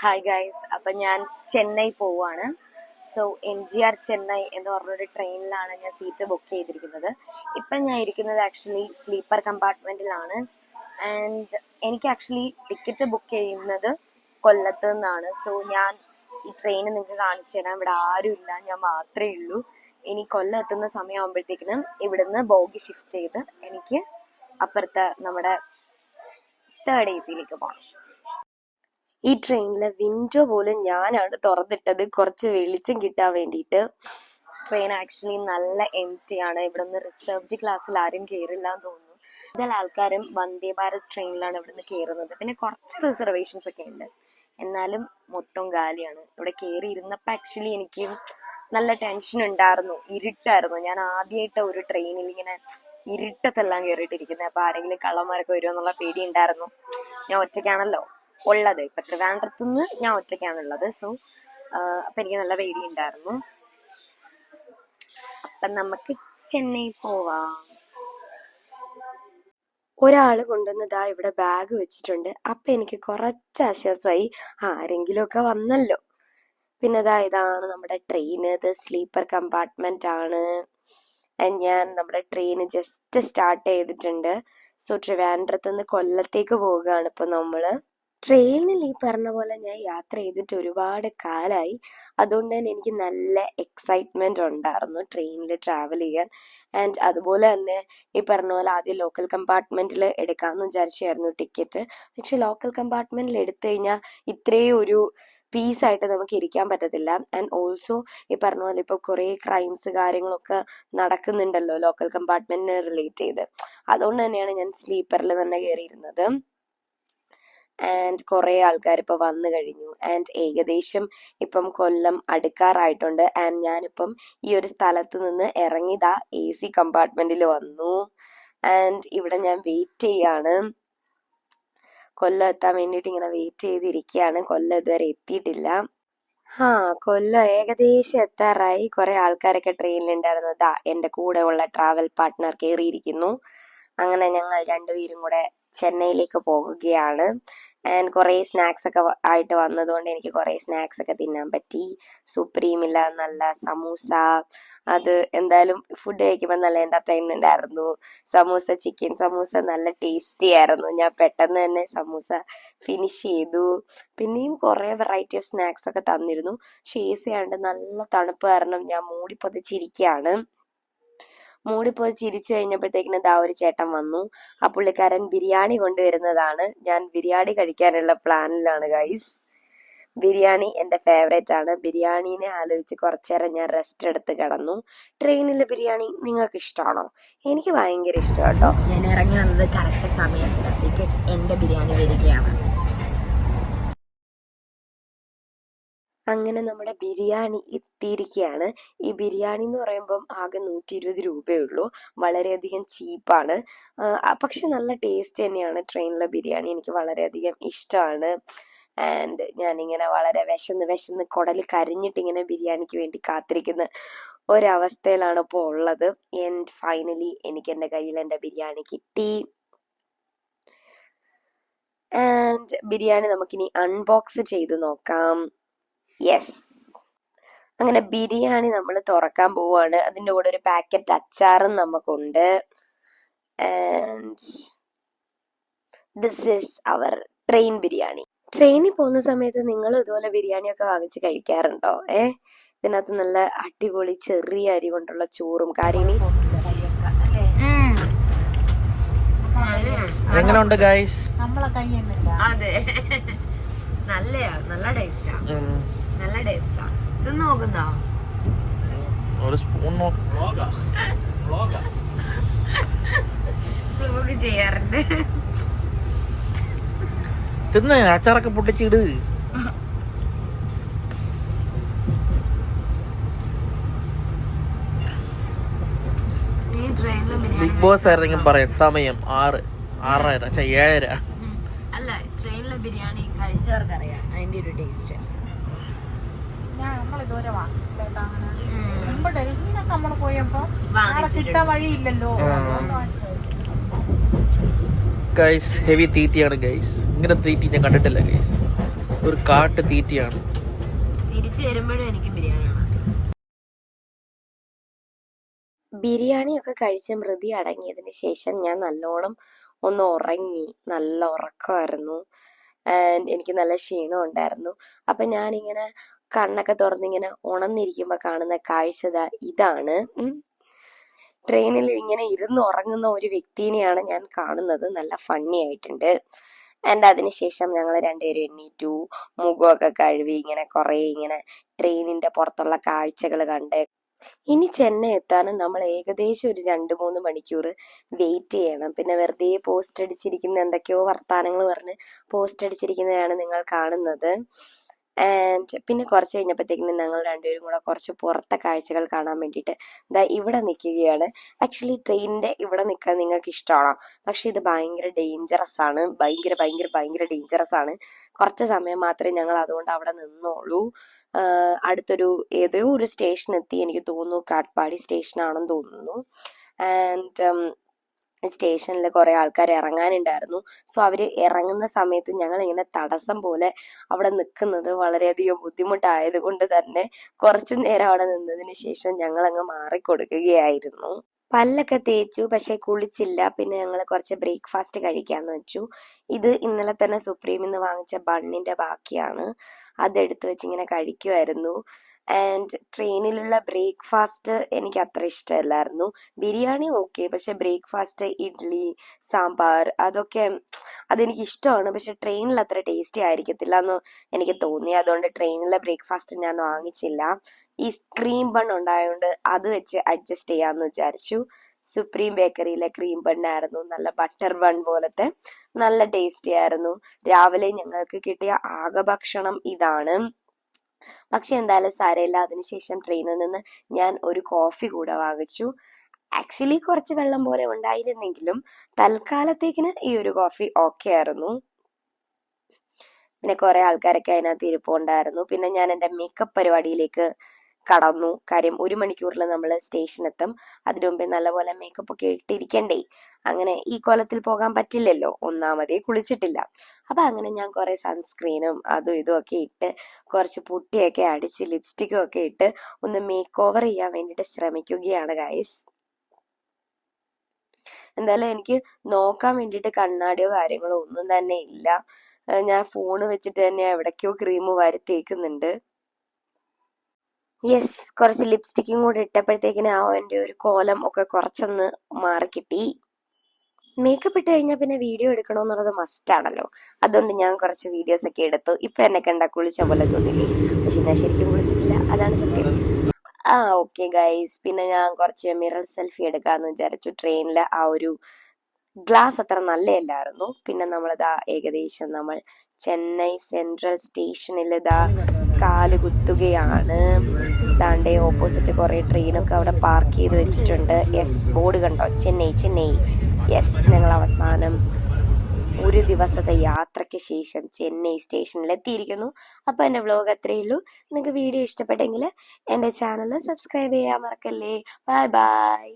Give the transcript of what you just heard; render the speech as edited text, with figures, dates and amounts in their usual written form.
Hi guys, അപ്പം ഞാൻ ചെന്നൈ പോവാണ്. സോ MGR ചെന്നൈ എന്ന് പറഞ്ഞൊരു ട്രെയിനിലാണ് ഞാൻ സീറ്റ് ബുക്ക് ചെയ്തിരിക്കുന്നത്. ഇപ്പം ഞാൻ ഇരിക്കുന്നത് ആക്ച്വലി സ്ലീപ്പർ കമ്പാർട്ട്മെൻറ്റിലാണ്. ആൻഡ് എനിക്ക് ആക്ച്വലി ടിക്കറ്റ് ബുക്ക് ചെയ്യുന്നത് കൊല്ലത്ത് നിന്നാണ്. സോ ഞാൻ ഈ ട്രെയിൻ നിങ്ങൾക്ക് കാണിച്ചു തരാം. ഇവിടെ ആരുമില്ല, ഞാൻ മാത്രമേ ഉള്ളൂ. ഇനി കൊല്ലം എത്തുന്ന സമയമാകുമ്പോഴത്തേക്കിനും ഇവിടുന്ന് ബോഗി ഷിഫ്റ്റ് ചെയ്ത് എനിക്ക് അപ്പുറത്തെ നമ്മുടെ തേർഡ് AC പോകണം. ഈ ട്രെയിനിലെ വിൻഡോ പോലും ഞാനാണ് തുറന്നിട്ടത്, കുറച്ച് വെളിച്ചം കിട്ടാൻ വേണ്ടിയിട്ട്. ട്രെയിൻ ആക്ച്വലി നല്ല എംപ്റ്റി ആണ്. ഇവിടെ നിന്ന് റിസർവ്ഡ് ക്ലാസ്സിൽ ആരും കയറില്ല എന്ന് തോന്നുന്നു. കൂടുതൽ ആൾക്കാരും വന്ദേ ഭാരത് ട്രെയിനിലാണ് ഇവിടുന്ന് കയറുന്നത്. പിന്നെ കുറച്ച് റിസർവേഷൻസ് ഒക്കെ ഉണ്ട്, എന്നാലും മൊത്തം കാലിയാണ്. ഇവിടെ കയറി ഇരുന്നപ്പോൾ ആക്ച്വലി എനിക്ക് നല്ല ടെൻഷൻ ഉണ്ടായിരുന്നു. ഇരുട്ടായിരുന്നു. ഞാൻ ആദ്യമായിട്ട് ഒരു ട്രെയിനിൽ ഇങ്ങനെ ഇരുട്ടത്തെല്ലാം കയറിയിട്ടിരിക്കുന്നത്. അപ്പോൾ ആരെങ്കിലും കള്ളന്മാരൊക്കെ വരുമോ എന്നുള്ള പേടി ഉണ്ടായിരുന്നു. ഞാൻ ഒറ്റയ്ക്കാണല്ലോ ഉള്ളത്. ഇപ്പം ട്രിവാൻഡ്രത്ത് നിന്ന് ഞാൻ ഒറ്റയ്ക്കാണുള്ളത്. സോ അപ്പം എനിക്ക് നല്ല പേടിയുണ്ടായിരുന്നു. അപ്പം നമുക്ക് ചെന്നൈ പോവാം. ഒരാൾ കൊണ്ടുവന്നതാ ഇവിടെ ബാഗ് വെച്ചിട്ടുണ്ട്. അപ്പം എനിക്ക് കുറച്ച് ആശ്വാസമായി, ആരെങ്കിലും ഒക്കെ വന്നല്ലോ. പിന്നെ ഇതാണ് നമ്മുടെ ട്രെയിൻ. ഇത് സ്ലീപ്പർ കമ്പാർട്ട്മെന്റ് ആണ്. ഞാൻ നമ്മുടെ ട്രെയിൻ ജസ്റ്റ് സ്റ്റാർട്ട് ചെയ്തിട്ടുണ്ട്. സോ ട്രിവാൻഡ്രത്ത് നിന്ന് കൊല്ലത്തേക്ക് പോവുകയാണ് ഇപ്പം നമ്മള്. ട്രെയിനിൽ ഈ പറഞ്ഞ പോലെ ഞാൻ യാത്ര ചെയ്തിട്ട് ഒരുപാട് കാലമായി. അതുകൊണ്ട് തന്നെ എനിക്ക് നല്ല എക്സൈറ്റ്മെന്റ് ഉണ്ടായിരുന്നു ട്രെയിനിൽ ട്രാവൽ ചെയ്യാൻ. ആൻഡ് അതുപോലെ തന്നെ ഈ പറഞ്ഞ പോലെ ആദ്യം ലോക്കൽ കമ്പാർട്ട്മെന്റിൽ എടുക്കാമെന്ന് വിചാരിച്ചായിരുന്നു ടിക്കറ്റ്. പക്ഷെ ലോക്കൽ കമ്പാർട്ട്മെന്റിൽ എടുത്തു കഴിഞ്ഞാൽ ഇത്രയും ഒരു പീസായിട്ട് നമുക്ക് ഇരിക്കാൻ പറ്റത്തില്ല. ആൻഡ് ഓൾസോ ഈ പറഞ്ഞ പോലെ ഇപ്പോൾ കുറേ ക്രൈംസ് കാര്യങ്ങളൊക്കെ നടക്കുന്നുണ്ടല്ലോ ലോക്കൽ കമ്പാർട്ട്മെന്റിനെ റിലേറ്റ് ചെയ്ത്. അതുകൊണ്ട് തന്നെയാണ് ഞാൻ സ്ലീപ്പറിൽ തന്നെ കയറിയിരുന്നത്. ആൻഡ് കുറേ ആൾക്കാർ ഇപ്പോൾ വന്നു കഴിഞ്ഞു. ആൻഡ് ഏകദേശം ഇപ്പം കൊല്ലം അടുക്കാറായിട്ടുണ്ട്. ആൻഡ് ഞാനിപ്പം ഈ ഒരു സ്ഥലത്ത് നിന്ന് ഇറങ്ങിയതാ AC കമ്പാർട്ട്മെന്റിൽ വന്നു. ആൻഡ് ഇവിടെ ഞാൻ വെയിറ്റ് ചെയ്യാണ്. കൊല്ലം എത്താൻ വേണ്ടിയിട്ട് ഇങ്ങനെ വെയിറ്റ് ചെയ്തിരിക്കുകയാണ്. കൊല്ലം ഇതുവരെ എത്തിയിട്ടില്ല. കൊല്ലം ഏകദേശം എത്താറായി. കുറെ ആൾക്കാരൊക്കെ ട്രെയിനിലുണ്ടായിരുന്നു. എൻ്റെ കൂടെ ഉള്ള ട്രാവൽ പാർട്ട്ണർ കയറിയിരിക്കുന്നു. അങ്ങനെ ഞങ്ങൾ രണ്ടുപേരും കൂടെ ചെന്നൈയിലേക്ക് പോകുകയാണ്. ആൻഡ് കുറേ സ്നാക്സ് ഒക്കെ ആയിട്ട് വന്നതുകൊണ്ട് എനിക്ക് കുറേ സ്നാക്സ് ഒക്കെ തിന്നാൻ പറ്റി. സുപ്രീമില്ല നല്ല സമൂസ. അത് എന്തായാലും ഫുഡ് കഴിക്കുമ്പോൾ നല്ല എൻ്റർടൈൻമെൻ്റ് ആയിരുന്നു. സമൂസ, ചിക്കൻ സമൂസ നല്ല ടേസ്റ്റി ആയിരുന്നു. ഞാൻ പെട്ടെന്ന് തന്നെ സമൂസ ഫിനിഷ് ചെയ്തു. പിന്നെയും കുറേ വെറൈറ്റി ഓഫ് സ്നാക്സ് ഒക്കെ തന്നിരുന്നു. പക്ഷേ AC ആയതുകൊണ്ട് നല്ല തണുപ്പ് കാരണം ഞാൻ മൂടിപ്പൊതിച്ചിരിക്കുകയാണ്. മൂടിപ്പോയി ചിരിച്ചു കഴിഞ്ഞപ്പോഴത്തേക്കിന് ഒരു ചേട്ടൻ വന്നു. ആ പുള്ളിക്കാരൻ ബിരിയാണി കൊണ്ടുവരുന്നതാണ്. ഞാൻ ബിരിയാണി കഴിക്കാനുള്ള പ്ലാനിലാണ് ഗൈസ്. ബിരിയാണി എൻ്റെ ഫേവറേറ്റ് ആണ്. ബിരിയാണീനെ ആലോചിച്ച് കുറച്ചേരം ഞാൻ റെസ്റ്റ് എടുത്ത് കിടന്നു. ട്രെയിനിലെ ബിരിയാണി നിങ്ങൾക്ക് ഇഷ്ടമാണോ? എനിക്ക് ഭയങ്കര ഇഷ്ടം കേട്ടോ. ഞാൻ ഇറങ്ങി വന്നത് കറക്റ്റ് സമയത്ത്, ബിക്കോസ് എൻ്റെ ബിരിയാണി വരികയാണ്. അങ്ങനെ നമ്മുടെ ബിരിയാണി എത്തിയിരിക്കുകയാണ്. ഈ ബിരിയാണി എന്ന് പറയുമ്പം ആകെ 120 രൂപയേ ഉള്ളൂ. വളരെയധികം ചീപ്പാണ്. പക്ഷെ നല്ല ടേസ്റ്റ് തന്നെയാണ് ട്രെയിനിലെ ബിരിയാണി. എനിക്ക് വളരെയധികം ഇഷ്ടമാണ്. ആൻഡ് ഞാനിങ്ങനെ വളരെ വിശന്ന് കുടൽ കരിഞ്ഞിട്ട് ഇങ്ങനെ ബിരിയാണിക്ക് വേണ്ടി കാത്തിരിക്കുന്ന ഒരവസ്ഥയിലാണ് ഇപ്പോൾ ഉള്ളത്. ആൻഡ് ഫൈനലി എനിക്ക് എൻ്റെ കയ്യിൽ എൻ്റെ ബിരിയാണി കിട്ടി. ആൻഡ് ബിരിയാണി നമുക്കിനി അൺബോക്സ് ചെയ്ത് നോക്കാം. യെസ്, അങ്ങനെ ബിരിയാണി നമ്മൾ തുറക്കാൻ പോവുകയാണ്. അതിൻ്റെ കൂടെ ഒരു പാക്കറ്റ് അച്ചാറും നമുക്കുണ്ട്. And this is our train biryani. ട്രെയിനിൽ പോകുന്ന സമയത്ത് നിങ്ങൾ ഇതുപോലെ ബിരിയാണിയൊക്കെ വാങ്ങിച്ച് കഴിക്കാറുണ്ടോ? ഇതിനകത്ത് നല്ല അടിപൊളി ചെറിയ അരി കൊണ്ടുള്ള ചോറും കാര്യങ്ങളും. എങ്ങനെയുണ്ട് ഗൈസ്? അതെ, നല്ല ടേസ്റ്റാ. നല്ല ടേസ്റ്റാ. ഇത് നോക്കുന്നോ? ഒരു സ്പൂൺ വ്ലോഗ് ചെയ്യാറുണ്ട്. തിന്ന് അച്ചാറൊക്കെ പൊട്ടിച്ചിട്. ബിഗ് ബോസ് ആയിരുന്നെങ്കിൽ പറയാം. സമയം 6:30 7:30. അല്ല, ട്രെയിനിലെ ബിരിയാണി കഴിച്ചവർക്കറിയാം അതിന്റെ ഒരു ടേസ്റ്റ്. നമ്മളിതുവരെ വാങ്ങിച്ചില്ല. നമ്മൾ പോയപ്പോ കിട്ടാൻ വഴിയില്ലല്ലോ. ഗൈസ് ഹെവി തീറ്റിയാണ് ഗൈസ്. ഇങ്ങനെ തീറ്റി ഞാൻ കണ്ടിട്ടില്ല ഗൈസ്. ഒരു കാട്ട് തീറ്റയാണ്. തിരിച്ചു വരുമ്പോഴും എനിക്ക് ബിരിയാണി വേണം. ബിരിയാണിയൊക്കെ കഴിച്ച് മൃതി അടങ്ങിയതിന് ശേഷം ഞാൻ നല്ലോണം ഒന്ന് ഉറങ്ങി. നല്ല ഉറക്കമായിരുന്നു. ആൻഡ് എനിക്ക് നല്ല ക്ഷീണം ഉണ്ടായിരുന്നു. അപ്പം ഞാനിങ്ങനെ കണ്ണൊക്കെ തുറന്നിങ്ങനെ ഉണർന്നിരിക്കുമ്പോൾ കാണുന്ന കാഴ്ച ഇതാണ്. ട്രെയിനിൽ ഇങ്ങനെ ഇരുന്ന് ഉറങ്ങുന്ന ഒരു വ്യക്തിനെയാണ് ഞാൻ കാണുന്നത്. നല്ല ഫണ്ണി ആയിട്ടുണ്ട്. ആൻഡ് അതിനുശേഷം ഞങ്ങൾ രണ്ടുപേരും എണ്ണീറ്റു, മുഖമൊക്കെ കഴുകി ഇങ്ങനെ കുറേ ഇങ്ങനെ ട്രെയിനിന്റെ പുറത്തുള്ള കാഴ്ചകൾ കണ്ട്. ഇനി ചെന്നൈ എത്താനും നമ്മൾ ഏകദേശം ഒരു 2-3 മണിക്കൂർ വെയിറ്റ് ചെയ്യണം. പിന്നെ വെറുതെ പോസ്റ്റ് അടിച്ചിരിക്കുന്ന എന്തൊക്കെയോ വർത്താനങ്ങൾ പറഞ്ഞ് പോസ്റ്റ് അടിച്ചിരിക്കുന്നതാണ് നിങ്ങൾ കാണുന്നത്. ആൻഡ് പിന്നെ കുറച്ച് കഴിഞ്ഞപ്പോഴത്തേക്കിനും ഞങ്ങൾ രണ്ടുപേരും കൂടെ കുറച്ച് പുറത്തെ കാഴ്ചകൾ കാണാൻ വേണ്ടിയിട്ട് ഇവിടെ നിൽക്കുകയാണ്. ആക്ച്വലി ട്രെയിനിന്റെ ഇവിടെ നിൽക്കാൻ നിങ്ങൾക്ക് ഇഷ്ടമാണോ? പക്ഷെ ഇത് ഭയങ്കര ഡേഞ്ചറസ് ആണ്. ഭയങ്കര ഡേഞ്ചറസ് ആണ്. കുറച്ച് സമയം മാത്രമേ ഞങ്ങൾ അതുകൊണ്ട് അവിടെ നിന്നോളൂ. അടുത്തൊരു ഏതോ ഒരു സ്റ്റേഷൻ എത്തി. എനിക്ക് തോന്നുന്നു കാട്ട്പാടി സ്റ്റേഷനാണെന്ന് തോന്നുന്നു. ആൻഡ് സ്റ്റേഷനിൽ കുറേ ആൾക്കാർ ഇറങ്ങാനുണ്ടായിരുന്നു. സോ അവർ ഇറങ്ങുന്ന സമയത്ത് ഞങ്ങൾ ഇങ്ങനെ തടസ്സം പോലെ അവിടെ നിൽക്കുന്നത് വളരെയധികം ബുദ്ധിമുട്ടായത് കൊണ്ട് തന്നെ കുറച്ചു നേരം അവിടെ നിന്നതിന് ശേഷം ഞങ്ങൾ അങ്ങ് മാറിക്കൊടുക്കുകയായിരുന്നു. പല്ലൊക്കെ തേച്ചു, പക്ഷെ കുളിച്ചില്ല. പിന്നെ ഞങ്ങൾ കുറച്ച് ബ്രേക്ക്ഫാസ്റ്റ് കഴിക്കാന്ന് വെച്ചു. ഇത് ഇന്നലെ തന്നെ സുപ്രീമിൽ നിന്ന് വാങ്ങിച്ച ബണ്ണിന്റെ ബാക്കിയാണ്. അതെടുത്ത് വെച്ച് ഇങ്ങനെ കഴിക്കുമായിരുന്നു. ആൻഡ് ട്രെയിനിലുള്ള ബ്രേക്ക്ഫാസ്റ്റ് എനിക്ക് അത്ര ഇഷ്ടമല്ലായിരുന്നു. ബിരിയാണി ഓക്കെ, പക്ഷെ ബ്രേക്ക്ഫാസ്റ്റ് ഇഡ്ഡലി, സാമ്പാർ അതെനിക്ക് ഇഷ്ടമാണ്. പക്ഷെ ട്രെയിനിൽ അത്ര ടേസ്റ്റി ആയിരിക്കത്തില്ല എന്ന് എനിക്ക് തോന്നി. അതുകൊണ്ട് ട്രെയിനിലെ ബ്രേക്ക്ഫാസ്റ്റ് ഞാൻ വാങ്ങിച്ചില്ല. ഈ ക്രീം ബൺ ഉണ്ടായതുകൊണ്ട് അത് വെച്ച് അഡ്ജസ്റ്റ് ചെയ്യാമെന്ന് വിചാരിച്ചു. സുപ്രീം ബേക്കറിയിലെ ക്രീം ബണ്ണായിരുന്നു. നല്ല ബട്ടർ ബൺ പോലത്തെ നല്ല ടേസ്റ്റി ആയിരുന്നു. രാവിലെ ഞങ്ങൾക്ക് കിട്ടിയ ആകെ ഭക്ഷണം ഇതാണ്. പക്ഷെ എന്തായാലും സാരമില്ല. അതിനുശേഷം ട്രെയിനിൽ നിന്ന് ഞാൻ ഒരു കോഫി കൂടെ വാങ്ങിച്ചു. ആക്ച്വലി കുറച്ച് വെള്ളം പോലെ ഉണ്ടായിരുന്നെങ്കിലും തൽക്കാലത്തേക്കിന് ഈ ഒരു കോഫി ഓക്കെ ആയിരുന്നു. പിന്നെ കുറെ ആൾക്കാരൊക്കെ അതിനകത്ത് ഇരിപ്പുണ്ടായിരുന്നു. പിന്നെ ഞാൻ എൻ്റെ മേക്കപ്പ് പരിപാടിയിലേക്ക് കടന്നു. കാര്യം 1 മണിക്കൂറിൽ നമ്മൾ സ്റ്റേഷൻ എത്തും. അതിനു മുമ്പേ നല്ലപോലെ മേക്കപ്പ് ഒക്കെ ഇട്ടിരിക്കണ്ടേ. അങ്ങനെ ഈ കോലത്തിൽ പോകാൻ പറ്റില്ലല്ലോ. ഒന്നാമതേ കുളിച്ചിട്ടില്ല. അപ്പൊ അങ്ങനെ ഞാൻ കുറെ സൺസ്ക്രീനും അതും ഇതും ഒക്കെ ഇട്ട് കുറച്ച് പുട്ടിയൊക്കെ അടിച്ച് ലിപ്സ്റ്റിക്കും ഒക്കെ ഇട്ട് ഒന്ന് മേക്ക് ഓവർ ചെയ്യാൻ വേണ്ടിയിട്ട് ശ്രമിക്കുകയാണ് ഗൈസ്. എന്തായാലും എനിക്ക് നോക്കാൻ വേണ്ടിയിട്ട് കണ്ണാടിയോ കാര്യങ്ങളോ ഒന്നും തന്നെ ഇല്ല. ഞാൻ ഫോണ് വെച്ചിട്ട് തന്നെ എവിടേക്കോ ക്രീം വാരി തേക്കുന്നുണ്ട്. യെസ്, കുറച്ച് ലിപ്സ്റ്റിക്കും കൂടെ ഇട്ടപ്പോഴത്തേക്കിന് എൻ്റെ ഒരു കോലം ഒക്കെ കുറച്ചൊന്ന് മാറിക്കിട്ടി. മേക്കപ്പ് ഇട്ട് കഴിഞ്ഞാൽ പിന്നെ വീഡിയോ എടുക്കണമെന്നുള്ളത് മസ്റ്റ് ആണല്ലോ. അതുകൊണ്ട് ഞാൻ കുറച്ച് വീഡിയോസ് ഒക്കെ എടുത്തു. ഇപ്പൊ എന്നെ കണ്ടാ കുളിച്ച പോലെ തോന്നില്ലേ? പക്ഷെ ഞാൻ ശരിക്കും കുളിച്ചിട്ടില്ല, അതാണ് സത്യം. ഓക്കെ ഗൈസ്, പിന്നെ ഞാൻ കുറച്ച് മിറർ സെൽഫി എടുക്കാന്ന് വിചാരിച്ചു. ട്രെയിനിലെ ആ ഒരു ഗ്ലാസ് അത്ര നല്ലതല്ലായിരുന്നു. പിന്നെ ഏകദേശം നമ്മൾ ചെന്നൈ സെൻട്രൽ സ്റ്റേഷനിൽ കാല് കുത്തുകയാണ്. ദാണ്ടേ ഓപ്പോസിറ്റ് കുറെ ട്രെയിനൊക്കെ അവിടെ പാർക്ക് ചെയ്ത് വെച്ചിട്ടുണ്ട്. യെസ്, ബോർഡ് കണ്ടോ? ചെന്നൈ. യെസ്, ഞങ്ങൾ അവസാനം ഒരു ദിവസത്തെ യാത്രയ്ക്ക് ശേഷം ചെന്നൈ സ്റ്റേഷനിൽ എത്തിയിരിക്കുന്നു. അപ്പോൾ എൻ്റെ വ്ലോഗ് അത്രയേ ഉള്ളൂ. നിങ്ങൾക്ക് വീഡിയോ ഇഷ്ടപ്പെട്ടെങ്കിൽ എൻ്റെ ചാനൽ സബ്സ്ക്രൈബ് ചെയ്യാൻ മറക്കല്ലേ. ബൈ.